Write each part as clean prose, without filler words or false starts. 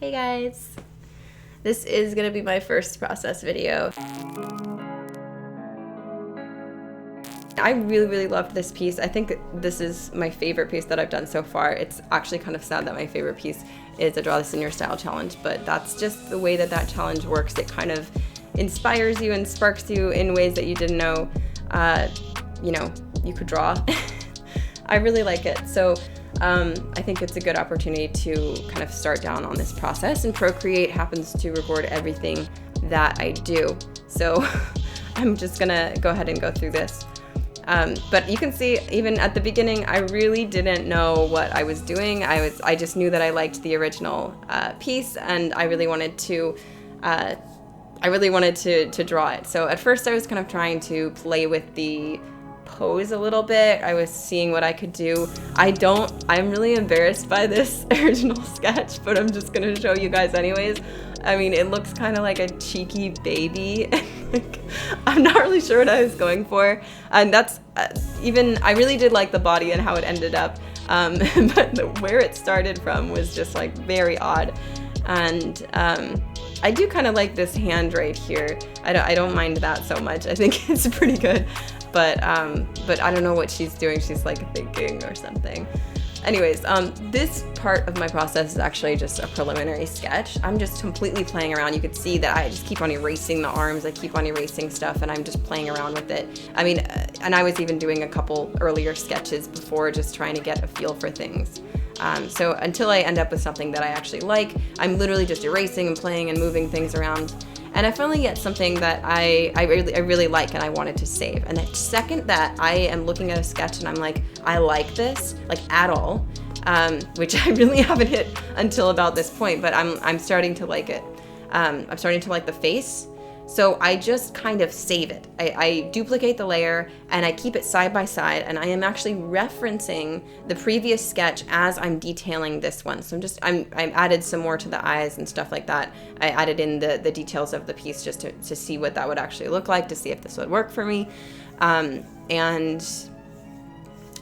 Hey guys! This is gonna be my first process video. I really loved this piece. I think this is my favorite piece that I've done so far. It's actually kind of sad that my favorite piece is a Draw This in Your Style challenge, but that's just the way that that challenge works. It kind of inspires you and sparks you in ways that you didn't know, you could draw. I really like it. So I think it's a good opportunity to kind of start down on this process, and Procreate happens to record everything that I do. So I'm just gonna go ahead and go through this. But you can see even at the beginning, I really didn't know what I was doing. I just knew that I liked the original piece, and I really wanted to draw it. So at first I was kind of trying to play with the pose a little bit. I was seeing what I could do. I'm really embarrassed by this original sketch, but I'm just gonna show you guys anyways. I mean, it looks kind of like a cheeky baby. I'm not really sure what I was going for. And that's I really did like the body and how it ended up. But where it started from was just like very odd. And I do kind of like this hand right here. I don't mind that so much. I think it's pretty good. But I don't know what she's doing. She's like thinking or something. Anyways, this part of my process is actually just a preliminary sketch. I'm just completely playing around. You could see that I just keep on erasing the arms. I keep on erasing stuff, and I'm just playing around with it. I mean, and I was even doing a couple earlier sketches before, just trying to get a feel for things. So until I end up with something that I actually like, I'm literally just erasing and playing and moving things around. And I finally get something that I really like and I wanted to save. And the second that I am looking at a sketch and I'm like, I like this, like at all, which I really haven't hit until about this point, but I'm starting to like it. I'm starting to like the face. So I just kind of save it. I duplicate the layer and I keep it side by side, and I am actually referencing the previous sketch as I'm detailing this one. So I'm added some more to the eyes and stuff like that. I added in the details of the piece just to see what that would actually look like, to see if this would work for me. And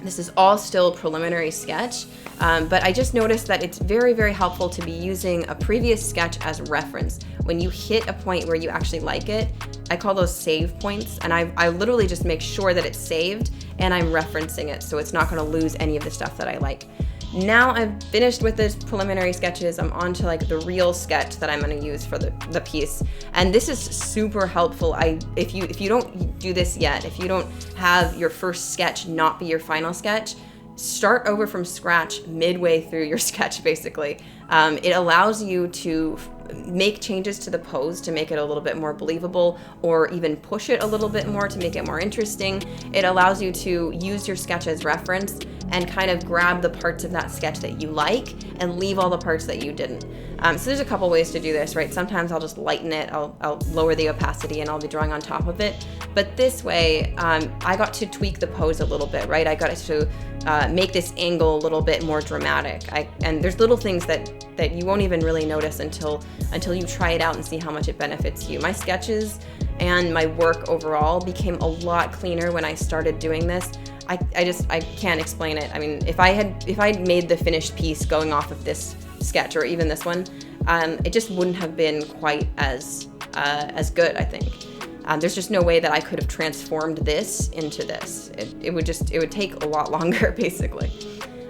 this is all still preliminary sketch, but I just noticed that it's very helpful to be using a previous sketch as reference. When you hit a point where you actually like it, I call those save points, and I literally just make sure that it's saved and I'm referencing it so it's not going to lose any of the stuff that I like. Now I've finished with this preliminary sketches, I'm on to like the real sketch that I'm going to use for the piece. And this is super helpful. If you don't do this yet, if you don't have your first sketch not be your final sketch, start over from scratch midway through your sketch basically. It allows you to make changes to the pose to make it a little bit more believable, or even push it a little bit more to make it more interesting. It allows you to use your sketch as reference and kind of grab the parts of that sketch that you like and leave all the parts that you didn't. So there's a couple ways to do this, right? Sometimes I'll just lighten it, I'll lower the opacity and I'll be drawing on top of it. But this way, I got to tweak the pose a little bit, right? I got to make this angle a little bit more dramatic. And there's little things that you won't even really notice until you try it out and see how much it benefits you. My sketches and my work overall became a lot cleaner when I started doing this. I can't explain it. I mean, if I had made the finished piece going off of this sketch, or even this one, it just wouldn't have been quite as good, I think. There's just no way that I could have transformed this into this. It would take a lot longer, basically.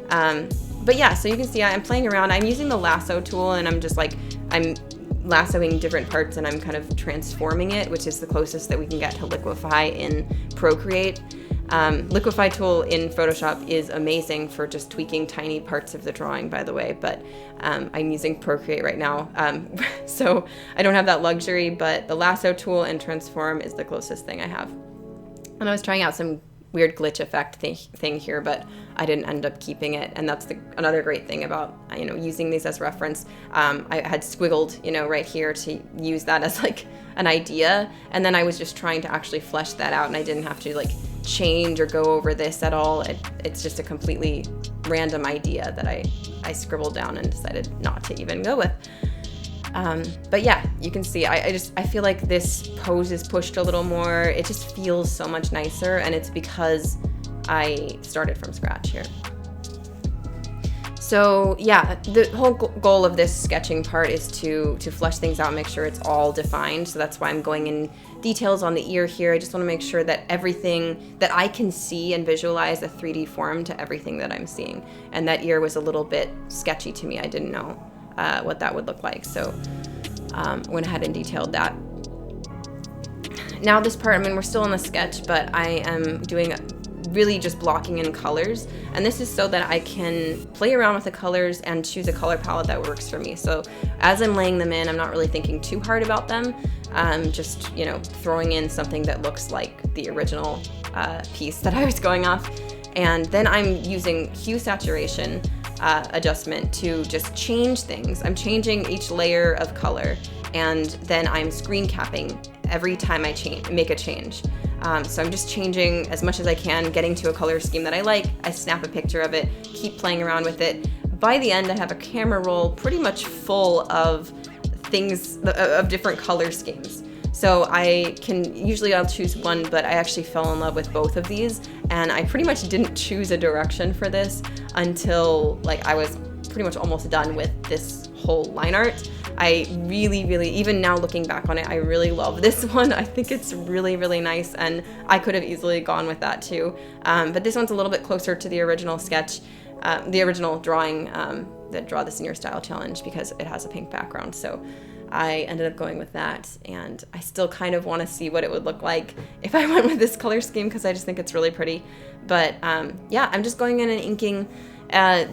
But yeah, so you can see I'm playing around. I'm using the Lasso Tool, and I'm lassoing different parts, and I'm kind of transforming it, which is the closest that we can get to liquefy in Procreate. Liquefy tool in Photoshop is amazing for just tweaking tiny parts of the drawing, by the way, but I'm using Procreate right now, so I don't have that luxury, but the Lasso tool and transform is the closest thing I have. And I was trying out some weird glitch effect thing here, but I didn't end up keeping it, and that's another great thing about using these as reference. I had squiggled right here to use that as like an idea, and then I was just trying to actually flesh that out, and I didn't have to like change or go over this at all. It's just a completely random idea that I scribbled down and decided not to even go with. But yeah, you can see I feel like this pose is pushed a little more. It just feels so much nicer, and it's because I started from scratch here. So yeah, the whole goal of this sketching part is to flesh things out, make sure it's all defined. So that's why I'm going in details on the ear here. I just want to make sure that everything that I can see and visualize a 3D form to everything that I'm seeing. And that ear was a little bit sketchy to me. I didn't know what that would look like. So went ahead and detailed that. Now this part, I mean, we're still in the sketch, but I am doing really just blocking in colors, and this is so that I can play around with the colors and choose a color palette that works for me. So as I'm laying them in, I'm not really thinking too hard about them. Just, you know, throwing in something that looks like the original piece that I was going off. And then I'm using hue saturation adjustment to just change things. I'm changing each layer of color, and then I'm screen capping every time I make a change. So I'm just changing as much as I can, getting to a color scheme that I like. I snap a picture of it, keep playing around with it. By the end, I have a camera roll pretty much full of things, of different color schemes. So usually I'll choose one, but I actually fell in love with both of these. And I pretty much didn't choose a direction for this until like I was pretty much almost done with this whole line art. I really, even now looking back on it, I really love this one. I think it's really, really nice, and I could have easily gone with that too. But this one's a little bit closer to the original sketch, the original drawing, that Draw This in Your Style challenge, because it has a pink background. So I ended up going with that, and I still kind of want to see what it would look like if I went with this color scheme, because I just think it's really pretty. But yeah, I'm just going in and inking.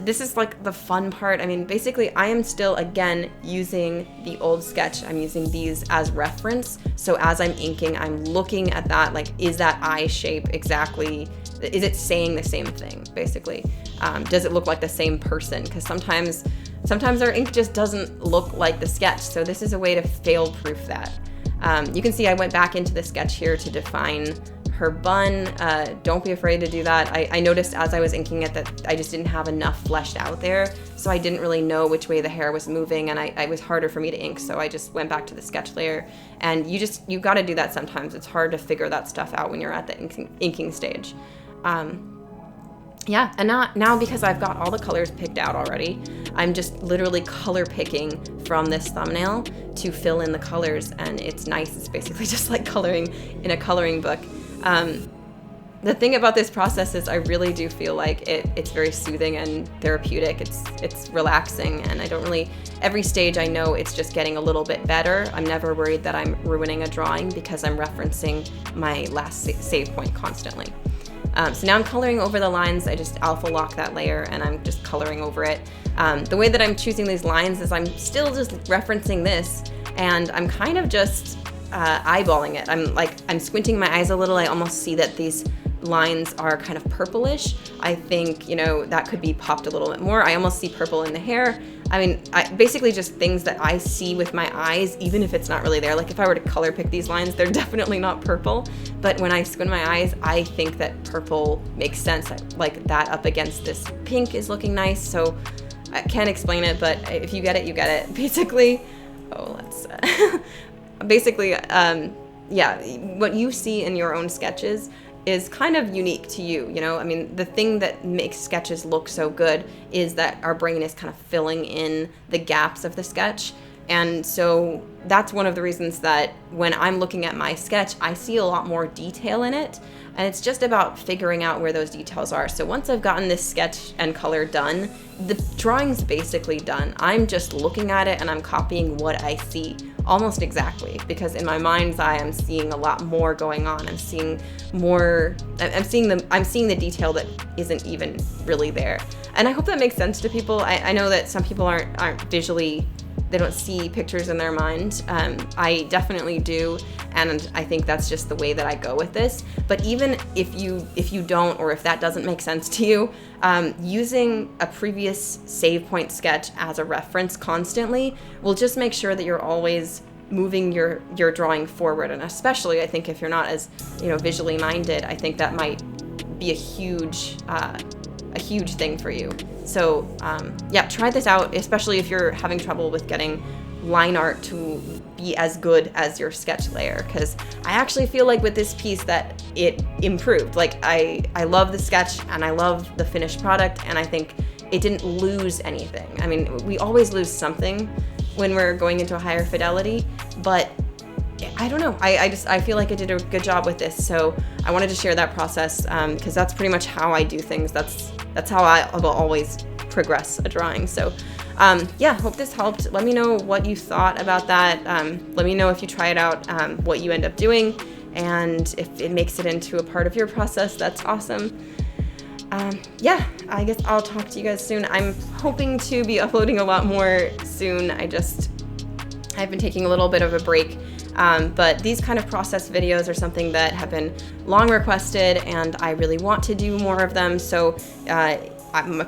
This is like the fun part. I mean, basically I am still, again, using the old sketch. I'm using these as reference. So as I'm inking, I'm looking at that, like, is that eye shape exactly, is it saying the same thing, basically? Does it look like the same person? Because sometimes our ink just doesn't look like the sketch. So this is a way to fail proof that. You can see I went back into the sketch here to define her bun. Don't be afraid to do that. I noticed as I was inking it that I just didn't have enough fleshed out there, so I didn't really know which way the hair was moving, and it was harder for me to ink, so I just went back to the sketch layer. And you got to do that sometimes. It's hard to figure that stuff out when you're at the inking stage. Yeah, and now because I've got all the colors picked out already, I'm just literally color picking from this thumbnail to fill in the colors, and it's nice. It's basically just like coloring in a coloring book. The thing about this process is I really do feel like it's very soothing and therapeutic. It's relaxing, and I don't really, every stage I know it's just getting a little bit better. I'm never worried that I'm ruining a drawing because I'm referencing my last save point constantly. So now I'm coloring over the lines. I just alpha lock that layer and I'm just coloring over it. The way that I'm choosing these lines is I'm still just referencing this, and I'm kind of just eyeballing it. I'm squinting my eyes a little. I almost see that these lines are kind of purplish. I think, that could be popped a little bit more. I almost see purple in the hair. I mean, basically just things that I see with my eyes, even if it's not really there. Like if I were to color pick these lines, they're definitely not purple. But when I squint my eyes, I think that purple makes sense. Like that up against this pink is looking nice. So I can't explain it, but if you get it, you get it. Basically, yeah, what you see in your own sketches is kind of unique to you, I mean, the thing that makes sketches look so good is that our brain is kind of filling in the gaps of the sketch. And so that's one of the reasons that when I'm looking at my sketch, I see a lot more detail in it. And it's just about figuring out where those details are. So once I've gotten this sketch and color done, the drawing's basically done. I'm just looking at it and I'm copying what I see almost exactly, because in my mind's eye, I'm seeing a lot more going on. I'm seeing the detail that isn't even really there. And I hope that makes sense to people. I know that some people aren't visually, they don't see pictures in their mind. I definitely do, and I think that's just the way that I go with this. But even if you don't, or if that doesn't make sense to you, using a previous save point sketch as a reference constantly will just make sure that you're always moving your drawing forward. And especially, I think if you're not as visually minded, I think that might be a huge thing for you. So yeah, try this out, especially if you're having trouble with getting line art to be as good as your sketch layer, because I actually feel like with this piece that it improved. Like I love the sketch and I love the finished product, and I think it didn't lose anything. I mean, we always lose something when we're going into a higher fidelity, but I don't know. I feel like I did a good job with this, so I wanted to share that process because that's pretty much how I do things. That's how I will always progress a drawing. So yeah, hope this helped. Let me know what you thought about that. Let me know if you try it out, what you end up doing, and if it makes it into a part of your process. That's awesome. Yeah, I guess I'll talk to you guys soon. I'm hoping to be uploading a lot more soon. I've been taking a little bit of a break, but these kind of process videos are something that have been long requested, and I really want to do more of them. So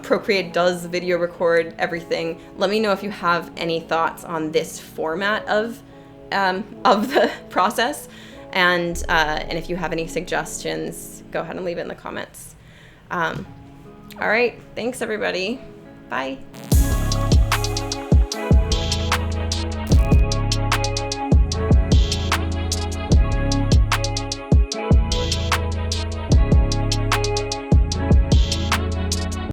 Procreate does video record everything. Let me know if you have any thoughts on this format of the process, and if you have any suggestions, go ahead and leave it in the comments. All right, thanks everybody. Bye.